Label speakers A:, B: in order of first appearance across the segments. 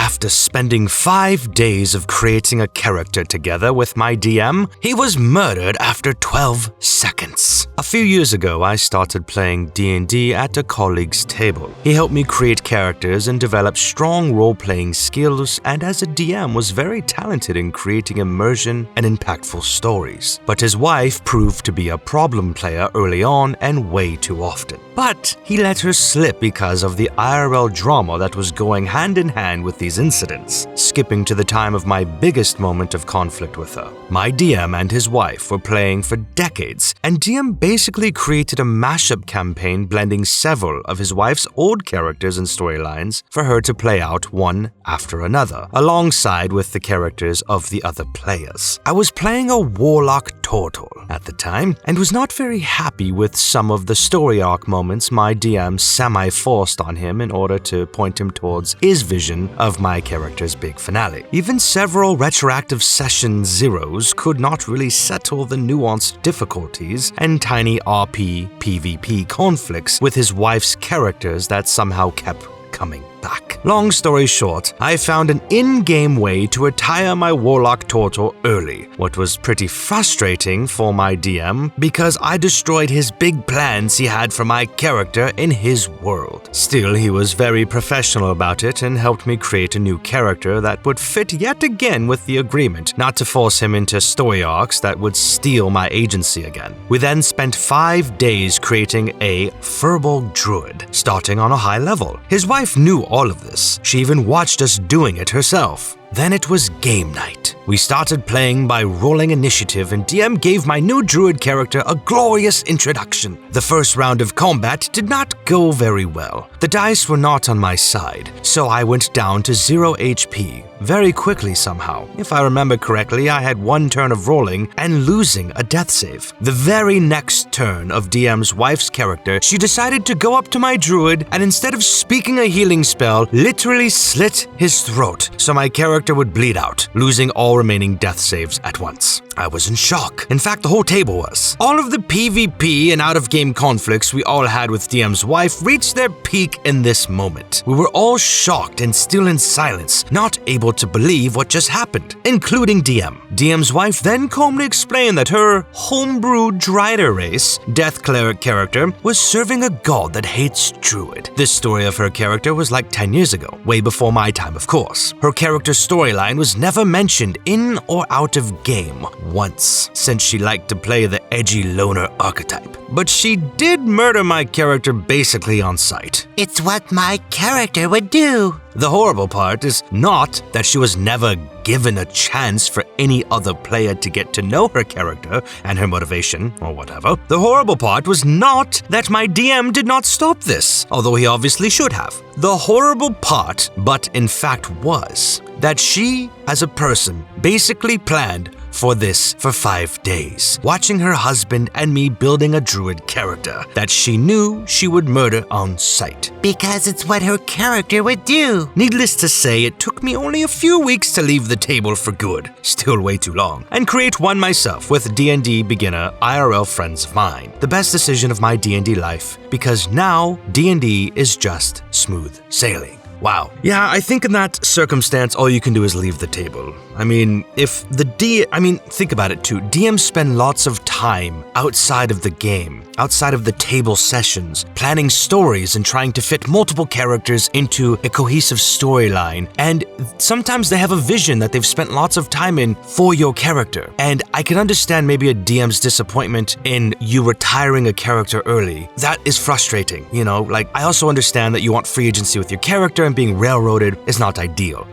A: after spending 5 days of creating a character together with my DM, he was murdered after 12 seconds. A few years ago, I started playing D&D at a colleague's table. He helped me create characters and develop strong role-playing skills, and as a DM was very talented in creating immersion and impactful stories. But his wife proved to be a problem player early on and way too often. But he let her slip because of the IRL drama that was going hand in hand with these incidents, skipping to the time of my biggest moment of conflict with her. My DM and his wife were playing for decades, and DM basically created a mashup campaign blending several of his wife's old characters and storylines for her to play out one after another, alongside with the characters of the other players. I was playing a warlock turtle at the time, and was not very happy with some of the story arc moments my DM semi-forced on him in order to point him towards his vision of my character's big finale. Even several retroactive session zeros could not really settle the nuanced difficulties and tiny RP-PvP conflicts with his wife's characters that somehow kept coming back. Long story short, I found an in-game way to retire my warlock turtle early, what was pretty frustrating for my DM because I destroyed his big plans he had for my character in his world. Still, he was very professional about it and helped me create a new character that would fit yet again with the agreement not to force him into story arcs that would steal my agency again. We then spent 5 days creating a Furbolg druid, starting on a high level. His wife knew all of this. She even watched us doing it herself. Then it was game night. We started playing by rolling initiative, and DM gave my new druid character a glorious introduction. The first round of combat did not go very well. The dice were not on my side, so I went down to 0 HP very quickly somehow. If I remember correctly, I had 1 turn of rolling and losing a death save. The very next turn of DM's wife's character, she decided to go up to my druid and instead of speaking a healing spell, literally slit his throat so my character would bleed out, losing all remaining death saves at once. I was in shock. In fact, the whole table was. All of the PvP and out-of-game conflicts we all had with DM's wife reached their peak in this moment. We were all shocked and still in silence, not able to believe what just happened, including DM. DM's wife then calmly explained that her homebrew Drider race, Death Cleric character, was serving a god that hates Druid. This story of her character was like 10 years ago, way before my time, of course. Her character's storyline was never mentioned in or out of game once, since she liked to play the edgy loner archetype. But she did murder my character basically on sight.
B: It's what my character would do.
A: The horrible part is not that she was never given a chance for any other player to get to know her character and her motivation or whatever. The horrible part was not that my DM did not stop this, although he obviously should have. The horrible part, but in fact was, that she, as a person, basically planned for this for 5 days, watching her husband and me building a druid character that she knew she would murder on sight.
B: Because it's what her character would do.
A: Needless to say, it took me only a few weeks to leave the table for good, still way too long, and create one myself with D&D beginner IRL friends of mine. The best decision of my D&D life, because now D&D is just smooth sailing. Wow. Yeah, I think in that circumstance, all you can do is leave the table. I mean, think about it too. DMs spend lots of time outside of the game, outside of the table sessions, planning stories and trying to fit multiple characters into a cohesive storyline. And sometimes they have a vision that they've spent lots of time in for your character. And I can understand maybe a DM's disappointment in you retiring a character early. That is frustrating, you know? Like, I also understand that you want free agency with your character, and being railroaded is not ideal.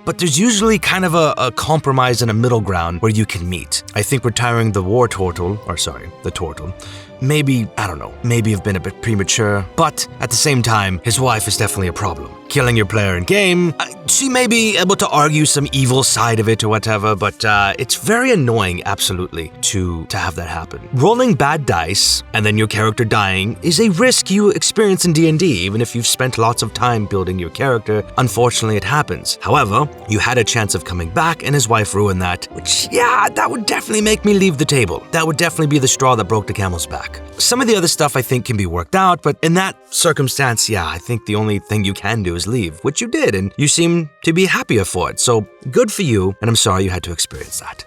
A: But there's usually kind of a compromise and a middle ground where you can meet. I think retiring the turtle, maybe, I don't know, maybe have been a bit premature, but at the same time, his wife is definitely a problem. Killing your player in game, she may be able to argue some evil side of it or whatever, but it's very annoying, absolutely, to have that happen. Rolling bad dice and then your character dying is a risk you experience in D&D, even if you've spent lots of time building your character. Unfortunately, it happens. However, you had a chance of coming back and his wife ruined that, which, yeah, that would definitely make me leave the table. That would definitely be the straw that broke the camel's back. Some of the other stuff I think can be worked out, but in that circumstance, yeah, I think the only thing you can do is leave, which you did, and you seem to be happier for it. So good for you, and I'm sorry you had to experience that.